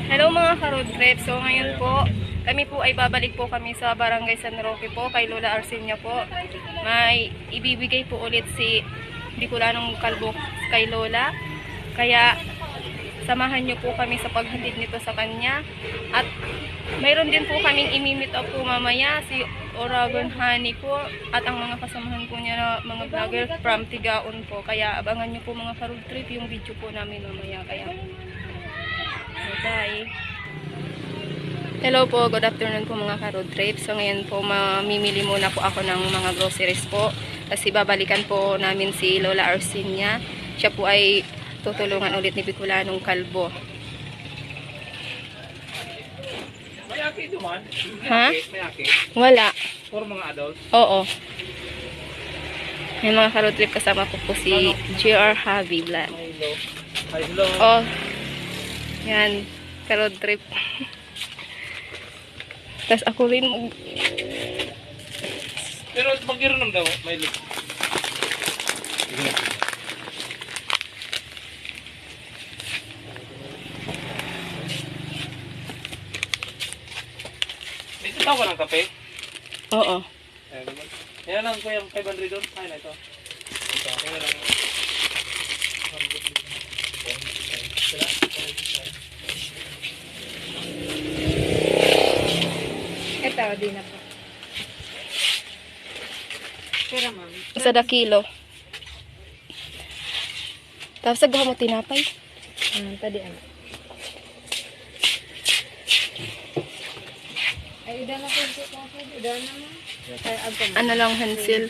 Hello mga ka-road trip. So ngayon po, kami po ay babalik po kami sa Barangay San Roque po kay Lola Arsinia po. May ibibigay po ulit si Bicolanong Kalbo kay Lola. Kaya samahan niyo po kami sa paghatid nito sa kanya. At mayroon din po kaming imimit up po mamaya si Oragon Honey po at ang mga kasamahan po niya na mga vlogger from Tigaon po. Kaya abangan niyo po mga ka-road trip yung video po namin mamaya. Kaya bye. Hello po, good afternoon po mga ka-road trip. So ngayon po mamimili muna po ako ng mga groceries po kasi babalikan po namin si Lola Arsinia. Siya po ay tutulungan ulit ni Bicolanong Kalbo. Mayaki duman? Ha? Mayaki? Wala. For mga adult? Oo. May mga ka-road trip kasama ko po si GR Javi Vlog. Hello. Oh. Yan, ka-road trip. Tapos ako rin Pero magiroon daw, may look. Dito tao ka ng kape? oo. Yan lang ko yung 500 doon. Ay na ito. Ito, yan lang. Ito, di na po. Pero ma'am. Isa da kilo. Tapos agaw mo tinapay. Tadi ano. Ay, ida na po ito kasi. Ida na mo. Ay, agam. Ano lang, Hansel.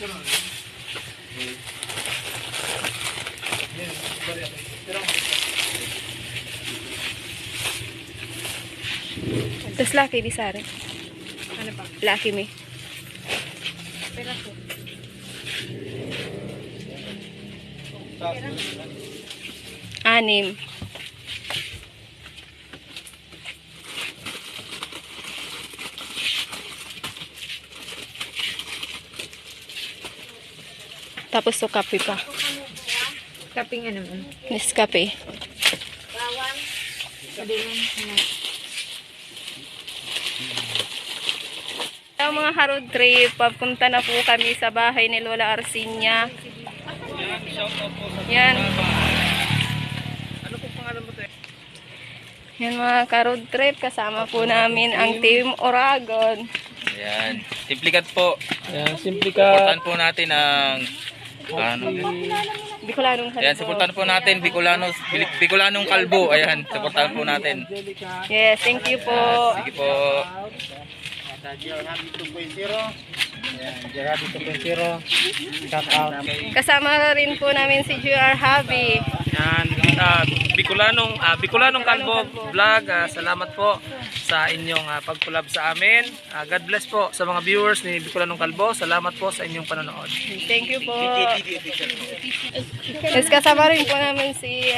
Tapos laki di sari. Ano pa? Laki mi. Pera po. Anim. Tapos so kape pa. Kaping ano mo? Nescafe. Bawang. Sabi mo. Hello mga ka-road trip, papunta na po kami sa bahay ni Lola Arsinia. Yan. Ano po pangalan mo tayo? Yan mga ka-road trip, kasama po namin ang Team Oragon. Ayan. Simplikat po. Ayan, simple ka. Supportan po natin ang Bicolanong Ayan, Kalbo. supportan po natin Bicolanong Kalbo. Ayan, supportan po natin. Yes, thank you po. Sige po. Gerardi 2.0. Ayan, Gerardi 2.0. Shout out. Kasama rin po namin si GR Javi. Yan, Bicolanong Kalbo Vlog. Salamat po sa inyong pag-collab sa amin. God bless po sa mga viewers ni Bicolanong Kalbo. Salamat po sa inyong panonood. Thank you po. Yes, kasama rin po namin si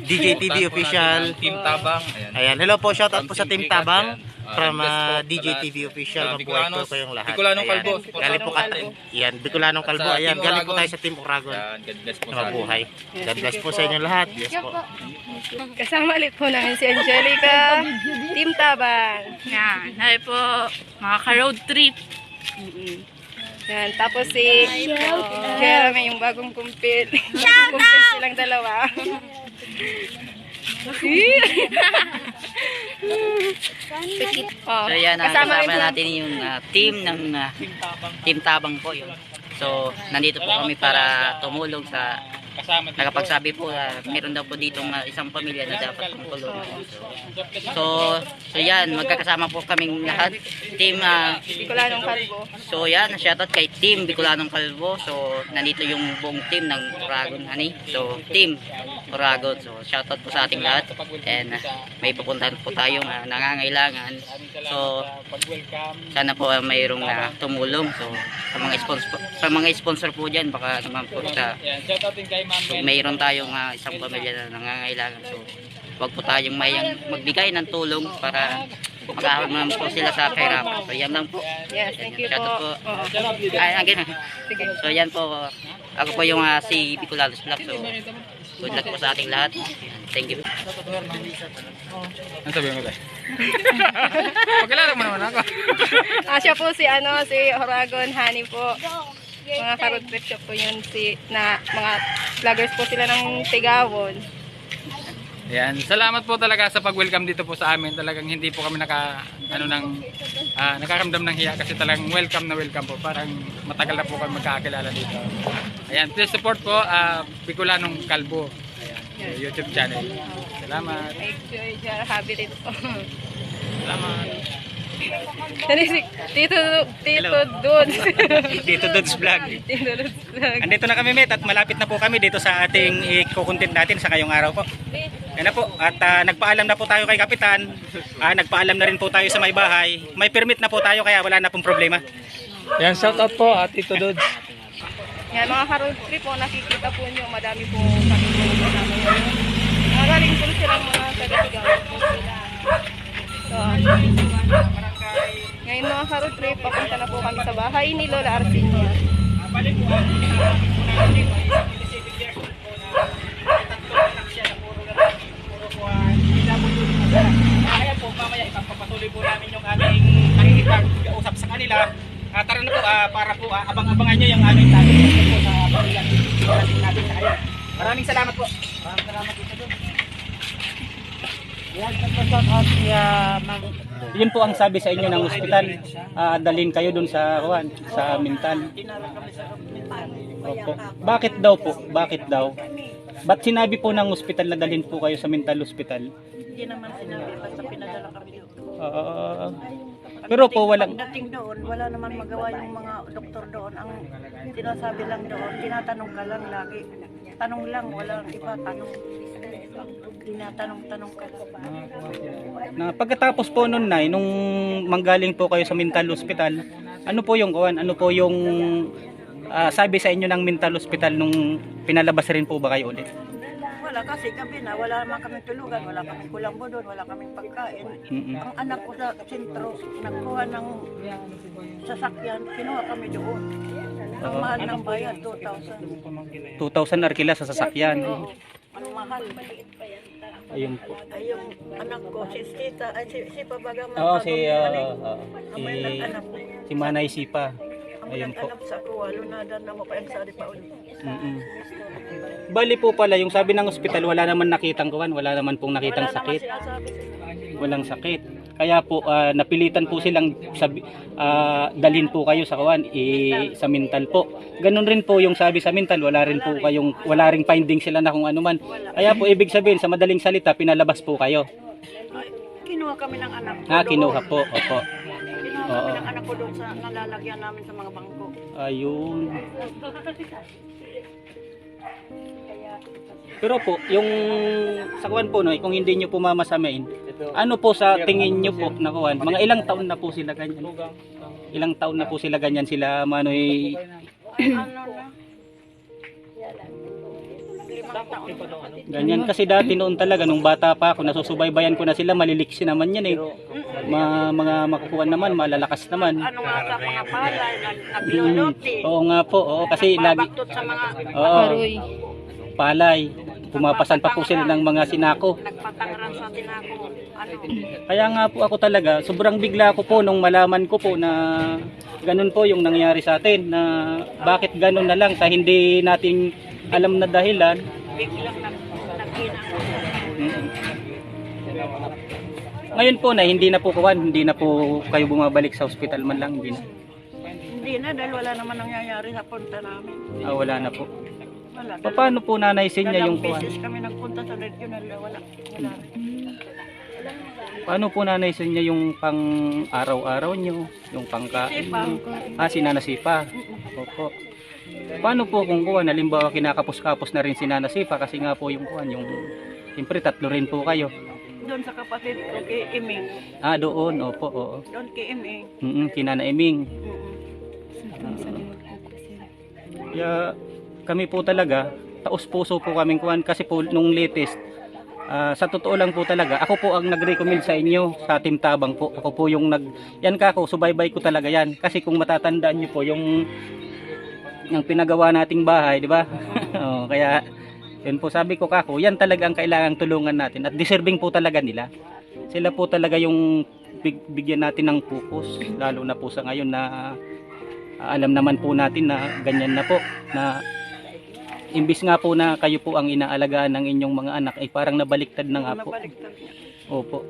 DJ TV Official. Team Tabang. Ayan, hello po, shout out po sa Team Tabang from God bless po DJ sa TV lahat. Official. Mabuhay Bicolanos, po kayong lahat. Bicolanong Ayan. Kalbo. Galing po natin. Yan, Bicolanong Kalbo. Sa Ayan, Team galing po Oragon. tayo sa Team Oragon. Ayan, God bless po sa atin. Mabuhay. God bless po sa inyo lahat. Yes po. kasama ulit po namin si Angelica. Team Tabang. Yan. Hi po. Mga ka-road trip. Yan, tapos si Jeremy, yung bagong kumpil. Bagong kumpil silang dalawa. Oh, So yan, kasama rin kasama po natin yung team ng Team Tabang po yun. So nandito po kami para tumulong sa Kasama dito. nakapagsabi po meron daw po ditong isang pamilya na dapat tumulong. So yan, magkakasama po kaming lahat. Team Bicolanong Kalbo. so yan, shoutout kay Team Bicolanong Kalbo. So nandito yung buong team ng Oragon Honey. So team, Oragon. So shoutout po sa ating lahat. And may pupuntahan po tayong nangangailangan. So sana po mayroong tumulong. So sa mga sponsor po diyan, baka naman po so, mayroon tayong isang pamilya na nangangailangan. So wag po tayong magbigay ng tulong para makahawag naman po sila sa kahirapan. So yan lang po. Yes, thank you Shoutout po. Oo. Ay, again. Sige. So yan po. Ako po yung si Bicolanos Vlog. So good luck po sa ating lahat. Thank you. Ano sabihin ko tayo? Pagkilala mo naman ako. Siya po si Oragon Honey po. Mga ka-road trip shop po yun mga vloggers po sila ng Tigawon. Yan, salamat po talaga sa pag-welcome dito po sa amin. Talagang hindi po kami nakaramdam ng hiya kasi talagang welcome na welcome po. Parang matagal na po kami magkakilala dito. Ayan, please support po Bicolanong Kalbo. Ayan, YouTube channel. Salamat. Enjoy your habit po. Salamat. Tito Dudes. Dito Dudes Vlog. Tito Dudes vlog. Andito na kami, Met, at malapit na po kami dito sa ating i-content natin sa ngayong araw po. Yan na po, at nagpaalam na po tayo kay Kapitan. Nagpaalam na rin po tayo sa may bahay. May permit na po tayo kaya wala na pong problema. Yan, shout out po Tito Dudes. Yan, mga ka-road trip po, nakikita po nyo, madami po kami po kasama ngayon. Magaling po silang mga taga-Tigawon po sila. So, ngayon mga ka-road trip, papunta na po kami sa bahay ni Lola Arsinia. Kaya po, mamaya ipapatuloy po namin yung aming nakikipag-usap sa kanila. Tara na po, para po abang-abangan nyo yung aming topic po sa pagbilang natin sa kayo. Maraming salamat po. Maraming salamat po sa doon. Yun po ang sabi sa inyo ng ospital. Dalhin kayo dun sa mental. Opo. Bakit daw po? Bakit daw? Ba't sinabi po ng ospital na dalhin po kayo sa mental hospital? Hindi naman sinabi, basta pinadala kami doon. Pero po walang... Pagdating doon, wala naman magawa yung mga doktor doon. Ang sinasabi lang doon, tinatanong ka lang lagi. Tanong lang, walang iba tanong. Tinatanong-tanong ka lang. Pagkatapos po nun nung manggaling po kayo sa mental hospital, ano po yung sabi sa inyo ng mental hospital nung pinalabas rin po ba kayo ulit? Wala kasi gabi na, wala naman kami tulugan, wala kami kulambo doon, wala kaming pagkain. Ang anak ko sa sentro, nagkuha ng sasakyan, kinuha kami doon. Ang mahal ng bayad, 2,000. 2,000 arkila sa sasakyan. Oo, ang mahal. Ayun po. Ay, yung anak ko, si Tita, ay si Pabagaman. Oo, nag-anak. si Manay Sipa. Ang Ayun po. nag-anak sa kuwa, lunadan na mo pa yung sari pa ulit. Bali po pala, yung sabi ng ospital, wala naman nakitang kuwan, wala naman pong nakitang sakit. Walang sakit. Kaya po napilitan po silang dalhin po kayo sa kuwan, sa mental po. Ganun rin po yung sabi sa mental, wala ring finding sila na kung ano man. Kaya po ibig sabihin sa madaling salita, pinalabas po kayo. Kinuha kami ng anak ko Kinuha po. Opo. Kinuha kami ng anak ko doon sa nalalagyan namin sa mga bangko. Ayun. Pero po, yung sa kuwan po, kung hindi nyo po mamasamain, ano po sa tingin nyo po na kuwan? Mga ilang taon na po sila ganyan? Ilang taon na po sila ganyan sila, Manoy? Ganyan kasi dati noon talaga, nung bata pa ako, nasusubaybayan ko na sila, maliliksi naman yan mga makukuha naman, malalakas naman. Ano nga sa mga palay, nag-biology. Oo nga po, kasi lagi. Babaktot sa mga Karoy. Palay. Pumapasan pa po sila ng mga sinako. nagpatangran sa tinako. Ano? Kaya nga po ako talaga, sobrang bigla ko po nung malaman ko po na ganun po yung nangyari sa atin, na bakit ganun na lang sa hindi natin alam na dahilan. Biglang nagkina. Ngayon po na hindi na po kayo bumabalik sa ospital man lang, hindi na. Hindi na, dahil wala naman nangyayari sa punta namin. Wala na po. Wala. Paano po Nanay Senya yung Dalawang kuwan? beses kami nagpunta sa regional, wala. Paano po Nanay Senya yung pang araw-araw nyo, yung pangkain nyo? Si Nana Sipa. Opo. Paano po kung kuwan, halimbawa kinakapos-kapos na rin si Nana Sifa kasi nga po yung kuwan, yung siyempre tatlo rin po kayo. Doon sa kapatid ko, kay Iming. Ah, doon, opo, oo. Doon kay Iming. Si Nana Eming. Kaya kami po talaga, taos-puso po kaming kuwan kasi po nung latest, sa totoo lang po talaga, ako po ang nag-recommend sa inyo sa Team Tabang po. Ako po yung yan kako, subaybay ko talaga yan. Kasi kung matatandaan niyo po yung pinagawa nating bahay, di ba? Kaya yun po sabi ko kako, yan talaga ang kailangang tulungan natin at deserving po talaga nila. Sila po talaga yung bigyan natin ng focus, lalo na po sa ngayon na alam naman po natin na ganyan na po, na imbis nga po na kayo po ang inaalagaan ng inyong mga anak ay parang nabaliktad na nga po. Nabaliktad niya. Opo.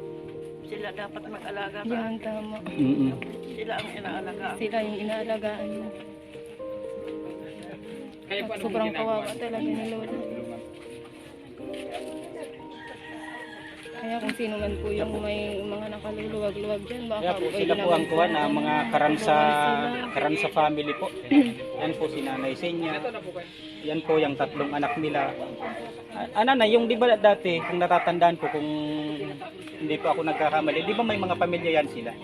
Sila dapat mag-alaga ka. Yan, tama. Sila ang inaalaga. Sila yung inaalagaan mo. At sobrang kawawa talaga ni Lola. Kaya kung sino man po yung may mga nakaluluwag-luwag dyan, baka Kaya po pwede sila po naman ang kuha na mga karansa family po. Yan po si Nanay Senya. Yan po yung tatlong anak nila. Na yung di ba dati, kung natatandaan ko, kung hindi po ako nagkakamali, di ba may mga pamilya yan sila?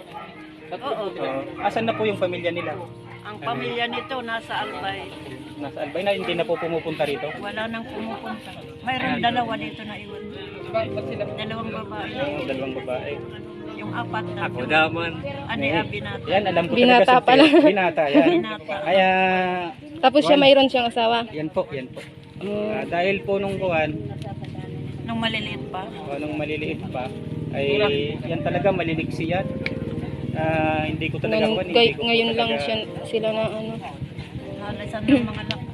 Oo. Asan na po yung pamilya nila? Ang pamilya nito nasa Albay. Nasa Albay na, hindi na po pumupunta rito? Wala nang pumupunta. Mayroon dalawa dito na iwan. Dalawang babae. Dalawang babae. Yung apat na. Ako naman. Ani Abinata. Yan, alam ko Binata talaga. pala. Binata, yan. Binata. Kaya, Tapos siya mayroon siyang asawa. yan po, yan po. Dahil po nung kuhan, Nung maliliit pa. nung maliliit pa, ay yan talaga maliliksi yan. Hindi ko talaga kuhan. Ngayon lang sila na ano. Halasan ng mga lakas.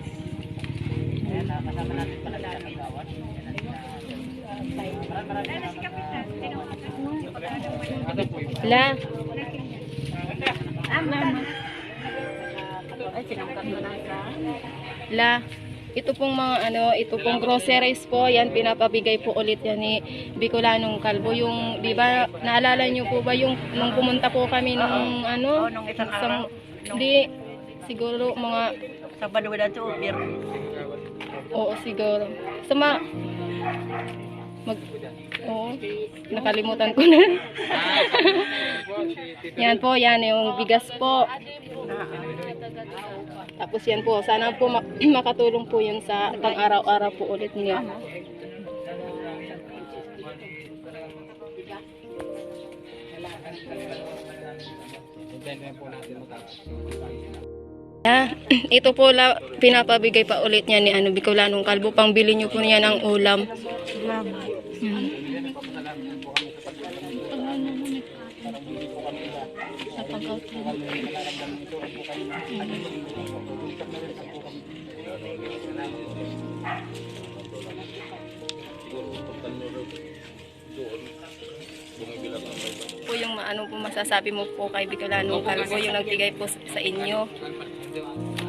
La, Ay, sinangkat mo na ka. la. Ito pong mga ito pong groceries po, yan pinapabigay po ulit yan ni Bicolanong Kalbo. Yung, di ba, naalala niyo po ba yung nung pumunta po kami nung Oo, nung isang araw. Di, siguro mga, Sabado na ito, oo siguro. Oo, nakalimutan ko na. Yan po, yan yung bigas po. Tapos yan po, sana po makatulong po yun sa pang-araw-araw po ulit niya. Ito po pinapabigay pa ulit niya ni Bicolanong Kalbo. Pangbili niyo po niya ng ulam. Po yung po masasabi mo po kay Bicolanong Kalbo, yung nagbigay po sa inyo.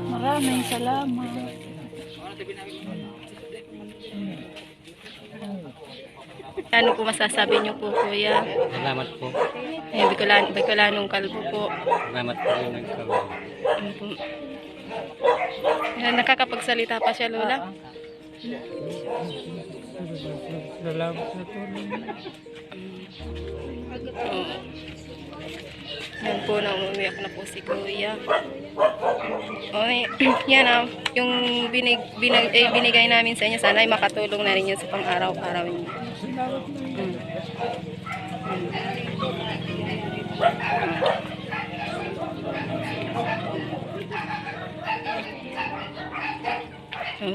Maraming salamat. Ano po masasabi niyo po, kuya? Salamat po. Bicolanong Kalbo po. Salamat po yung nagkaroon. Ano po? Nakakapagsalita pa siya, Lola? Salamat sa tulong. Oo. Yan po, umiyak na po si kuya. Okay, yan yung binigay namin sa inyo, sana ay makatulong na rin yun sa pang-araw-araw niyo.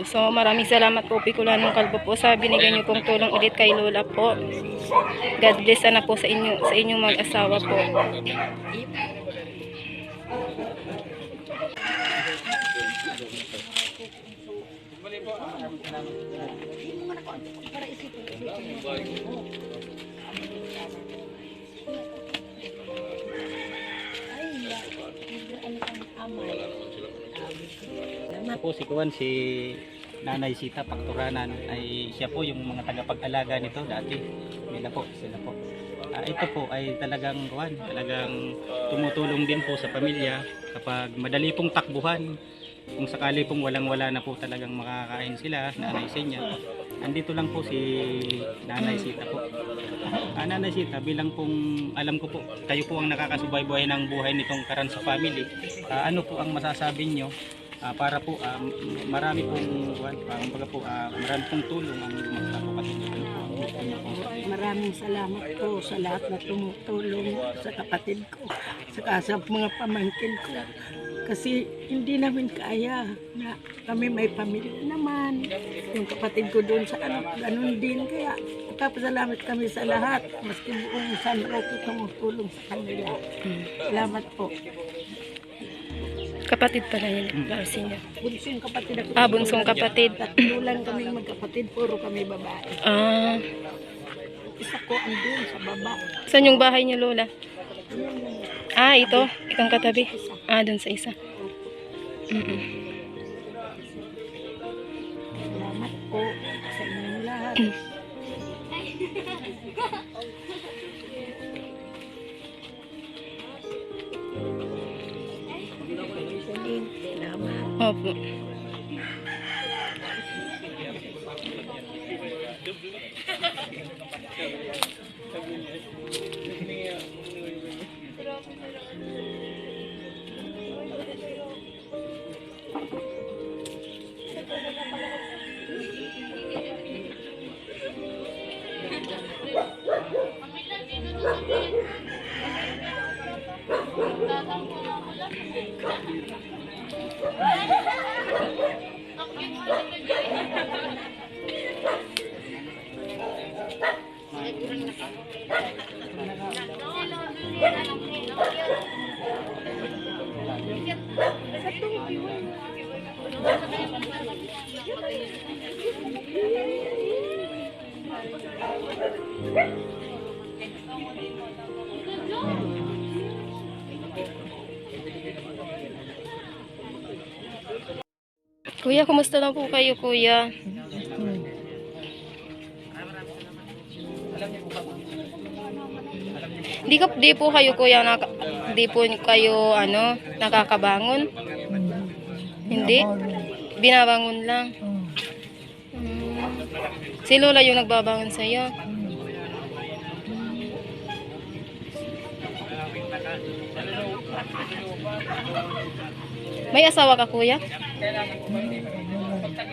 So maraming salamat po Bicolanong Kalbo po sa binigay niyo pong tulong ulit kay Lola po. God bless na po sa inyong mag-asawa po. Po si Kuwan, si Nanay Sita Pakturanan ay siya po yung mga tagapag-alaga nito dati. Sila po. Ito po ay talagang Kuwan, talagang tumutulong din po sa pamilya kapag madali pong takbuhan. kung sakali pong walang-wala na po talagang makakain sila, Nanay Senya, andito lang po si Nanay Sita po. Nanay Sita, bilang pong alam ko po, kayo po ang nakakasubaybuhay ng buhay nitong Caranza family. Ano po ang masasabi nyo para po marami pong marami pong tulong ang magkakapatid nyo? Ano po ang gusto nyo po? Maraming salamat po sa lahat na tumutulong sa kapatid ko, sa mga pamangkin ko. Kasi hindi namin kaya na kami may pamilya naman. Yung kapatid ko doon sa ganun din. Kaya nagpapasalamat kami sa lahat. Maski buong San Roque tumutulong sa kanila. Salamat po. Kapatid pala yun, Arsinya. Bunsong kapatid ako. Bunsong kapatid. Tatlo lang kami magkapatid, puro kami babae. Isa ko andun sa baba. Saan yung bahay niyo, Lola? Ito. Itong katabi. Dun sa isa. Salamat po sa inyong lahat. Salamat. Opo. Kuya, kumusta na po kayo, Kuya? Di po kayo, Kuya, di po kayo, nakakabangon? Hindi? Binabangon lang? Si Lola yung nagbabangon sa'yo? May asawa ka, Kuya?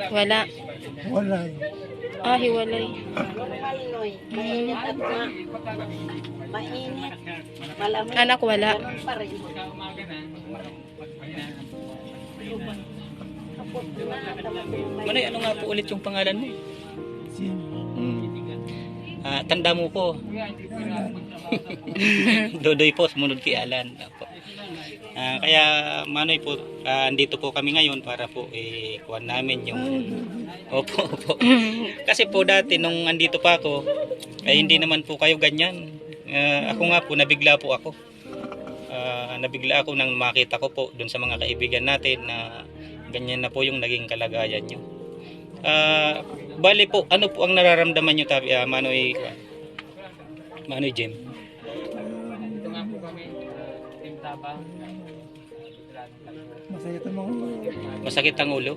Wala. Wala. Hiwalay. Mainit at mainit. Malamig. Anak wala. Ganun pa rin. Manoy, ano nga po ulit yung pangalan mo? Tanda mo ko. Dodoy po, sumunod kay Alan. Kaya Manoy po, andito po kami ngayon para po kuha namin yung opo. Kasi po dati nung andito pa ako, ay hindi naman po kayo ganyan. Ako nga po, nabigla po ako. Nabigla ako nang makita ko po dun sa mga kaibigan natin na ganyan na po yung naging kalagayan nyo. Bali po, ano po ang nararamdaman nyo tabi, Manoy Jem? Ito nga po kami, Team Tabang. Masakit ang ulo?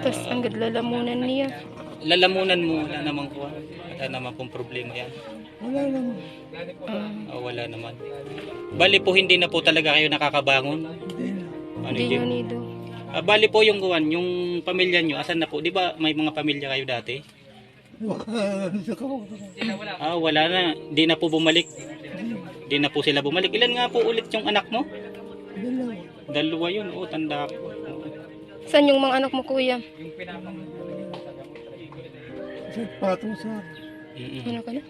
Tapos ang lalamunan niya. Lalamunan mo, wala naman po. Wala naman pong problema yan. Wala naman. Bali po, hindi na po talaga kayo nakakabangon? Hindi nyo nido. Bali po yung kuwan, yung pamilya nyo, asan na po? Di ba may mga pamilya kayo dati? Wala na. Di na po bumalik. Di na po sila bumalik. Ilan nga po ulit yung anak mo? Dalawa yun. Tanda ko. Saan yung mga anak mo, Kuya? Ano ka na?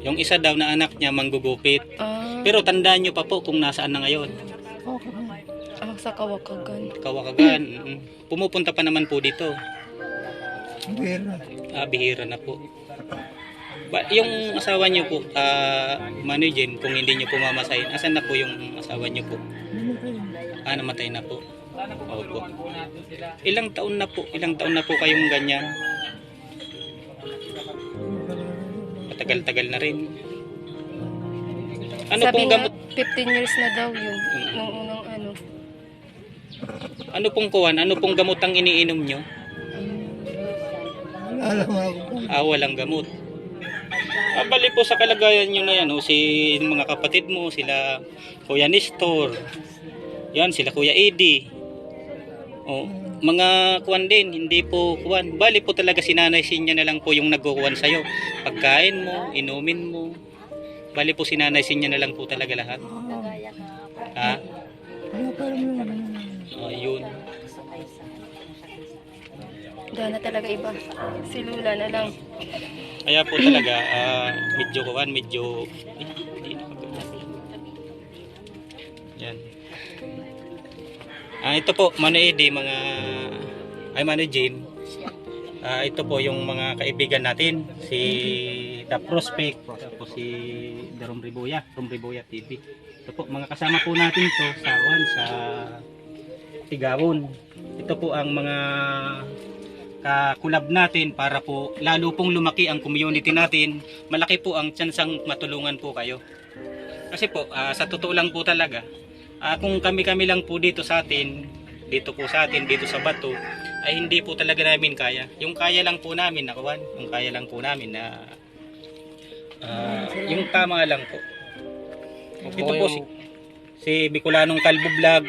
Yung isa daw na anak niya manggugupit. Pero tandaan nyo pa po kung nasaan na ngayon. Sa Kawakagan. Kawakagan. Pumupunta pa naman po dito. Bihira na po. Yung asawa niyo po, Manoy Jem, kung hindi niyo po mamasahin, asan na po yung asawa niyo po? Namatay na po. Opo. Ilang taon na po kayong ganyan? Matagal-tagal na rin. Ano Sabi pong nga, gamot? 15 years na daw yun. Nung unang Ano pong kuwan? Ano pong gamot ang iniinom nyo? Walang gamot. Bali po sa kalagayan nyo na yan, si mga kapatid mo, sila Kuya Nestor, yan, sila Kuya Eddie. Mga kuwan din, hindi po kuwan. Bali po talaga sinanay sinya na lang po yung nagkukuwan sa'yo. Pagkain mo, inumin mo. Bali po sinanay sinya na lang po talaga lahat. Ha? Yun. Wala na talaga iba. Si Lula na lang. Kaya po talaga, medyo kuwan, medyo... hindi na yan. Ito po, Mano Eddie, Mano Jim. Ito po yung mga kaibigan natin, si The Prospect, tapos si Darom Riboya TV. Ito po, mga kasama po natin to sa Tigawon. Ito po ang mga kakulab natin para po lalo pong lumaki ang community natin. Malaki po ang tsansang matulungan po kayo. Kasi po, sa totoo lang po talaga, kung kami lang po dito sa Bato, ay hindi po talaga namin kaya. Yung kaya lang po namin nakuwan, yung kaya lang po namin na yung tama lang po. Ito po si Bicolanong Kalbo Vlog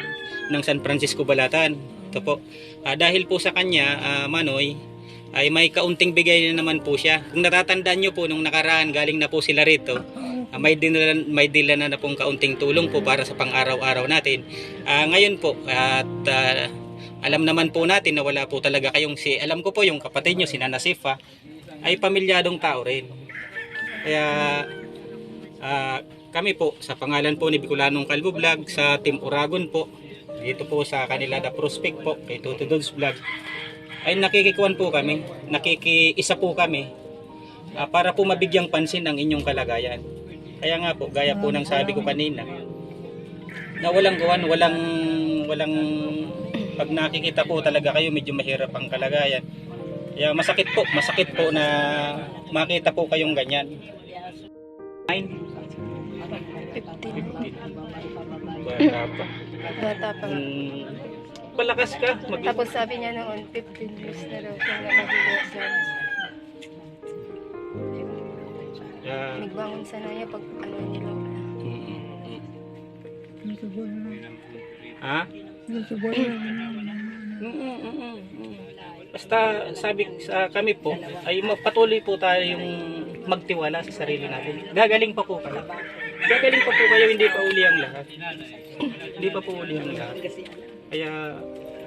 ng San Francisco Balatan. Ito po. Dahil po sa kanya, Manoy, ay may kaunting bigay na naman po siya. Kung natatandaan nyo po nung nakaraan, galing na po sila rito. May dila na pong kaunting tulong po para sa pang-araw-araw natin. Ngayon po, at alam naman po natin na wala po talaga kayong alam ko po yung kapatid nyo, si Nana Sifa, ay pamilyadong tao rin. Kaya kami po, sa pangalan po ni Bicolanong Kalbo Vlog, sa Team Uragon po, dito po sa kanila The Prospect po, kay Toto Dogs Vlog, ay nakikikuan po kami, nakikiisa po kami para po mabigyang pansin ang inyong kalagayan. Kaya nga po, gaya po ng sabi ko kanina, na walang pag nakikita po talaga kayo medyo mahirap ang kalagayan. Kaya masakit po na makita po kayong ganyan. 15. Bata pa. Bata pa. Palakas ka. Tapos sabi niya noon, 15 years na daw siya nakahiga dyan. Nagbangon sana niya pag ano ni Lola. Ha? Basta sabi sa kami po ay patuloy po tayong magtiwala sa sarili natin. Gagaling pa po kayo. Hindi pa uli ang lahat. Hindi pa po uli ang lahat. Kaya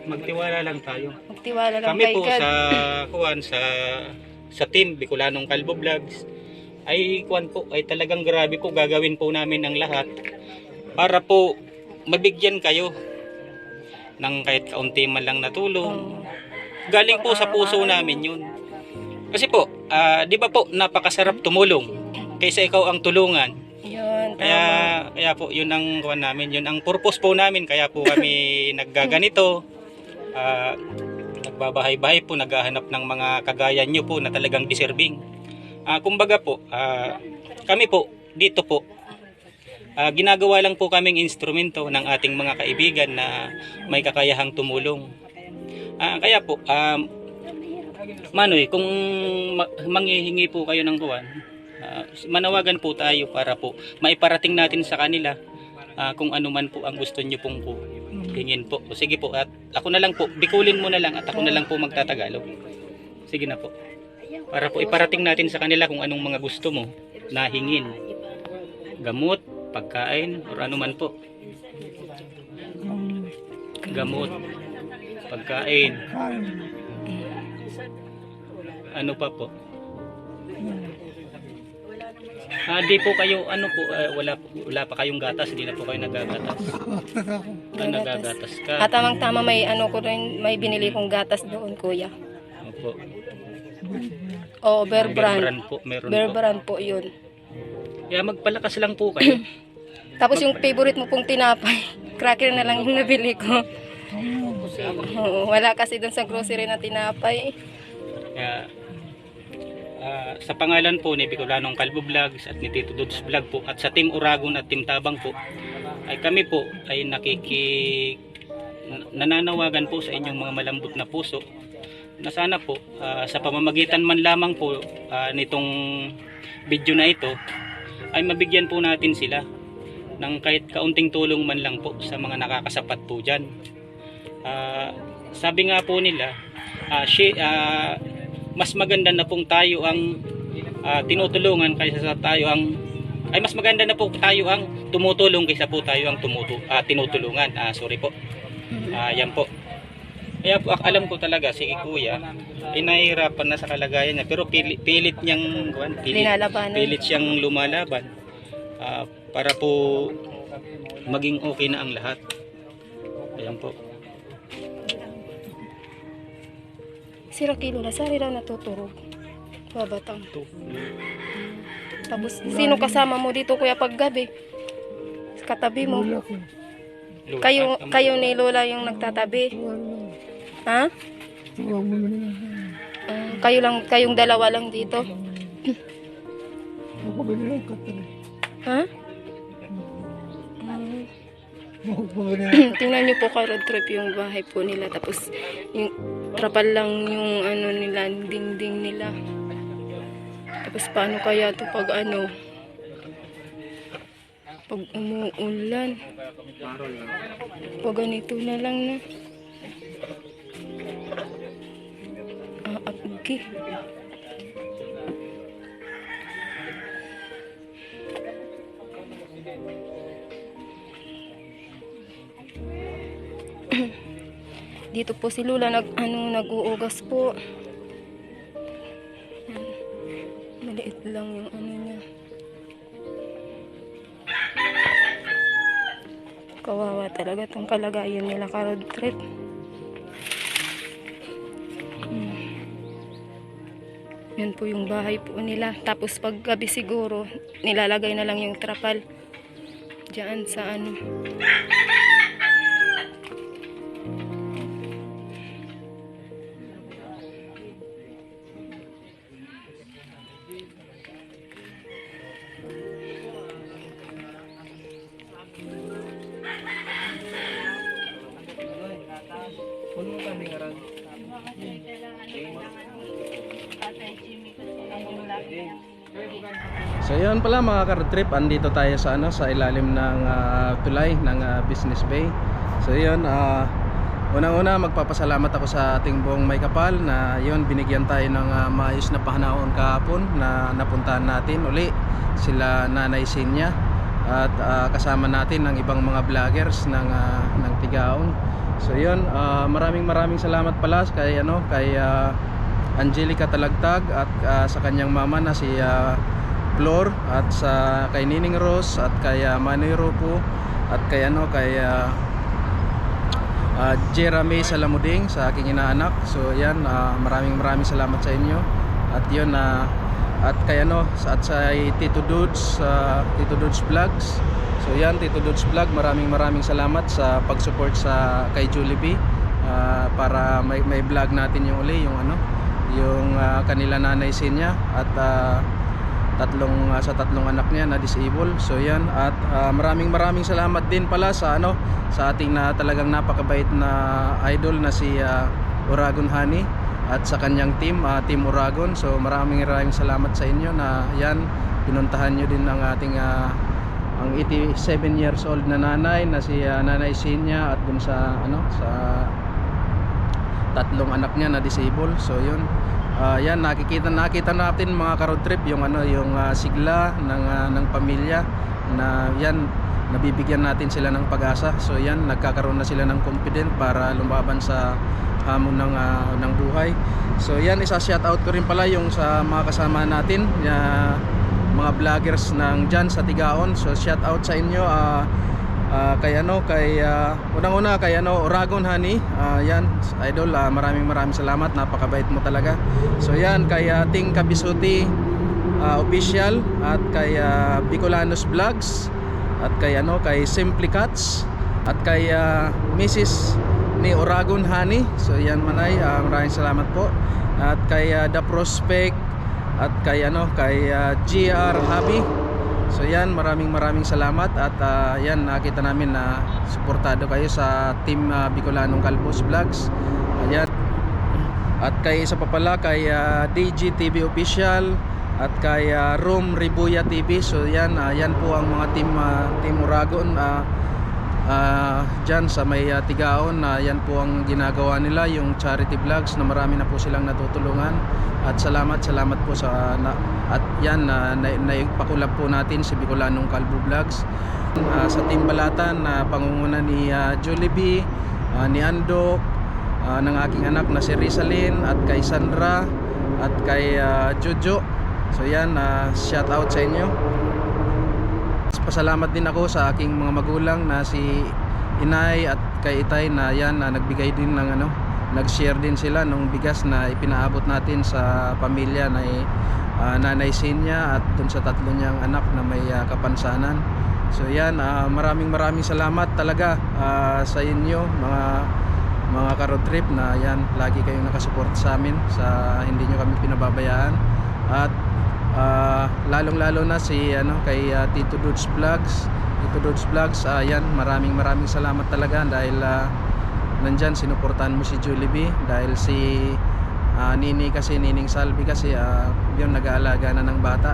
magtiwala lang tayo. Magtiwala lang Kami kay po God. sa team Bicolanong Kalbo Vlogs ay talagang grabe po, gagawin po namin ang lahat para po mabigyan kayo ng kahit kaunti man lang na tulong. Galing po sa puso namin yun. Kasi po, di ba po napakasarap tumulong kaysa ikaw ang tulungan. Yun, Kaya po yun ang kuwan namin, yun ang purpose po namin, kaya po kami naggaganito. Nagbabahay-bahay po, naghahanap ng mga kagaya nyo po na talagang deserving. Kumbaga po, kami po dito po, ginagawa lang po kaming instrumento ng ating mga kaibigan na may kakayahang tumulong. Kaya po, Manoy, kung manghihingi po kayo ng kuwan, manawagan po tayo para po maiparating natin sa kanila kung ano man po ang gusto nyo pong po hingin po. O sige po, at ako na lang po, bikulin mo na lang at ako na lang po magtatagalog. Sige na po. Para po iparating natin sa kanila kung anong mga gusto mo na hingin. Gamot, pagkain, o ano man po. Gamot, pagkain. Ano pa po? Di po kayo, wala pa kayong gatas, hindi na po kayo nagagatas. Nagagatas ka. Tamang-tama may may binili kong gatas doon, kuya. Opo. Bear Brand. Meron Bear po. Brand po yun. Kaya magpalakas lang po kayo. Tapos yung favorite mo pong tinapay, cracker na lang yung nabili ko. Wala kasi doon sa grocery na tinapay. Kaya, sa pangalan po ni Bicolanong Kalbo Vlogs at ni Tito Dods Vlog po at sa Team Uragon at Team Tabang po, ay kami po ay nananawagan po sa inyong mga malambot na puso na sana po sa pamamagitan man lamang po nitong video na ito ay mabigyan po natin sila ng kahit kaunting tulong man lang po sa mga nakakasapat po dyan. Sabi nga po nila, mas maganda na pong tayo ang tinutulungan kaysa sa tayo ang mas maganda na po tayo ang tumutulong kaysa po tayo ang tinutulungan. Sorry po. Yan po. Kaya po alam ko talaga si Kuya ay nahihirapan na sa kalagayan niya, pero pilit siyang lumalaban para po maging okay na ang lahat. Ayan po. Si Rocky Lola, sari raw natutulog. Babatang. Tapos, sino kasama mo dito kuya paggabi? Katabi mo. Kayo ni Lola yung nagtatabi. Ha? Kayong dalawa lang dito. Ha? Tingnan niyo po kay road trip yung bahay po nila, tapos yung trapal lang yung ano nila, dingding nila. Tapos paano kaya to pag pag umuulan? Pag ganito na lang na. Okay. Dito po si Lola nag-uugas po. Maliit lang yung niya. Kawawa talaga tong kalagayan nila ka road trip. Yan po yung bahay po nila. Tapos pag gabi siguro, nilalagay na lang yung trapal diyan sa So yun pala mga ka-road trip, andito tayo sa sa ilalim ng tulay ng Business Bay. So yun, unang-una magpapasalamat ako sa ating buong may kapal na yun, binigyan tayo ng maayos na pahanahon kahapon na napuntahan natin uli sila Nanay Sinya at kasama natin ng ibang mga vloggers ng Tigaon. So yun, maraming salamat pala kay Angelica Talagtag at sa kanyang mama na si Flor, at sa kay Nining Rose at kay Manoy Ropo at kay Jeremy Salamuding sa aking inaanak. So yan, maraming salamat sa inyo. At yun, at kay at sa Tito Dudes Vlogs. So yan, Tito Dudes Vlog, maraming salamat sa pag-support sa kay Jollibee para may vlog natin yung uli yung kanila Nanay Sinya at sa tatlong anak niya na disabled. So yan, at maraming salamat din pala sa sa ating talagang napakabait na idol na si Uragon Honey at sa kanyang team Uragon. So maraming salamat sa inyo na yan, pinuntahan nyo din ang ating ang 87 years old na nanay na si Nanay Sinya at dun sa sa tatlong anak niya na disabled. So yun, yan, nakita natin mga ka-road trip yung yung sigla ng pamilya na yan, nabibigyan natin sila ng pag-asa. So yan, nagkakaroon na sila ng confidence para lumaban sa hamon ng buhay. So yan, isa-shout out ko rin pala yung sa mga kasama natin, mga vloggers ng dyan sa Tigaon. So shout out sa inyo, kay unang-una kay Uragon Honey, yan idol, maraming salamat, napakabait mo talaga. So yan, kay Ting Kabisuti official at kay Bicolanos Vlogs at kay Simply Cats at kay Mrs. ni Uragon Honey. So yan manay, maraming salamat po. At kay The Prospect at kay GR Happy. So yan, maraming salamat at yan, nakita namin na suportado kayo sa team Bicolanong Kalbos Vlogs. Ayan. At kay isa pa pala kay DG TV Official at kay Room Ribuya TV. So yan, yan po ang mga team Uragon dyan sa may Tigaon. Yan po ang ginagawa nila, yung charity vlogs na marami na po silang natutulungan. At salamat po sa at yan, naipakulab po natin si Bicolanong Kalbo Vlogs sa Team Balatan na pangunguna ni Jollibee, ni Andok, ng aking anak na si Rizalyn, at kay Sandra at kay Jojo. So yan, shout out sa inyo. Pasalamat din ako sa aking mga magulang na si Inay at kay Itay na yan, nagbigay din ng nag-share din sila ng bigas na ipinaabot natin sa pamilya na Nanay Sinya at dun sa tatlo niyang anak na may kapansanan. So yan, maraming salamat talaga sa inyo mga ka-road trip na yan, lagi kayong nakasupport sa amin, sa hindi nyo kami pinababayaan. At lalong-lalo na si kay Tito Dudes Vlogs, yan, maraming salamat talaga dahil nandyan sinuportahan mo si Jollibee, dahil si Nining Salvi kasi yun, nag-aalaga na ng bata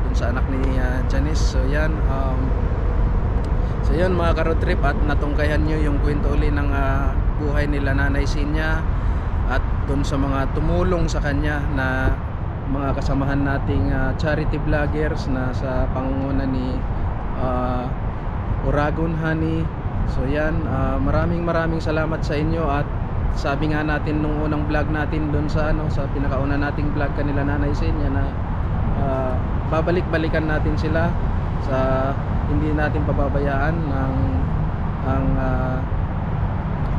dun sa anak ni Janice. So yan, mga ka-road trip, at natungkayan nyo yung kwento uli ng buhay nila Nanay Sinya at dun sa mga tumulong sa kanya na mga kasamahan nating charity vloggers na sa pangunguna ni Uragon Honey. So yan, maraming salamat sa inyo. At sabi nga natin nung unang vlog natin doon sa sa pinakauna nating vlog kanila Nanay Sinya na babalik-balikan natin sila, sa hindi natin pababayaan ang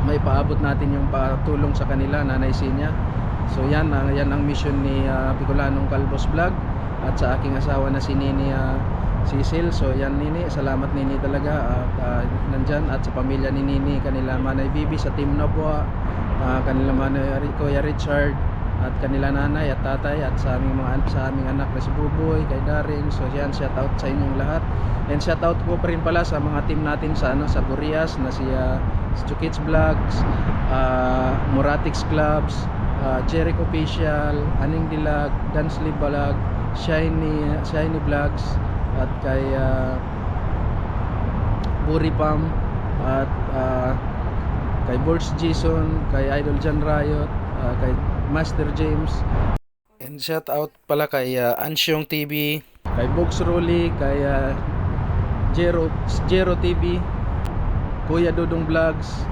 may paabot natin yung patulong sa kanila Nanay Sinya. So yan, yan ang mission ni Bicolanong Kalbos Vlog at sa aking asawa na si Nini Cecil. So yan, Nini, salamat Nini talaga, nandyan, at sa pamilya ni Nini, kanila Manay Bibi sa Team Nabwa, kanila Manay Kuya Richard at kanila nanay at tatay, at sa aming anak na si Buboy, kay Daring. So yan, shout out sa inyong lahat, and shout out po pa rin pala sa mga team natin sa sa Burias na si Chukits Vlogs, Moratix Clubs, Jericho Official, Aning Dilag, Dansly Balag, Shiny Vlogs, at kay Buripam, at kay Bulls Jason, kay Idol Jan Riot, kay Master James, and shout out pala kay Ansyong TV, kay Box Rolly, kay Jero TV, Kuya Dudong Vlogs,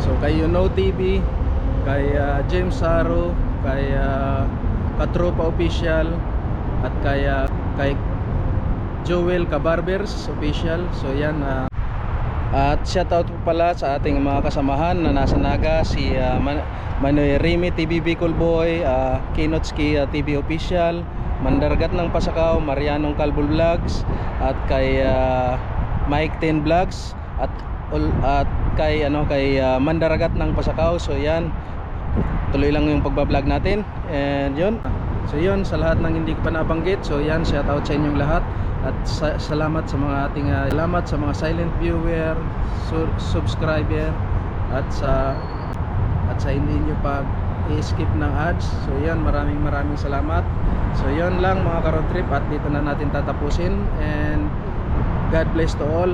so kay Yuno TV, kay James Saro, kay Katropa Official, at kay Joel Kabarbers Official. So yan, at shoutout po pala sa ating mga kasamahan na nasa Naga, si Manoy Rimi TV Bicol Boy, Kinotski TV Official, Mandargat ng Pasakaw, Marianong Kalbo Vlogs, at kay Mike 10 Vlogs, at kay Mandaragat ng Pasakaw. So yan, tuloy lang yung pagbablog natin, and yun. So yun, sa lahat ng hindi ko pa nabanggit, so yan, shout out sa inyong lahat, at salamat sa mga ating salamat sa mga silent viewer, subscriber, at sa hindi nyo pag i-skip ng ads. So yan, maraming salamat. So yun lang mga ka-road trip, at dito na natin tatapusin, and God bless to all.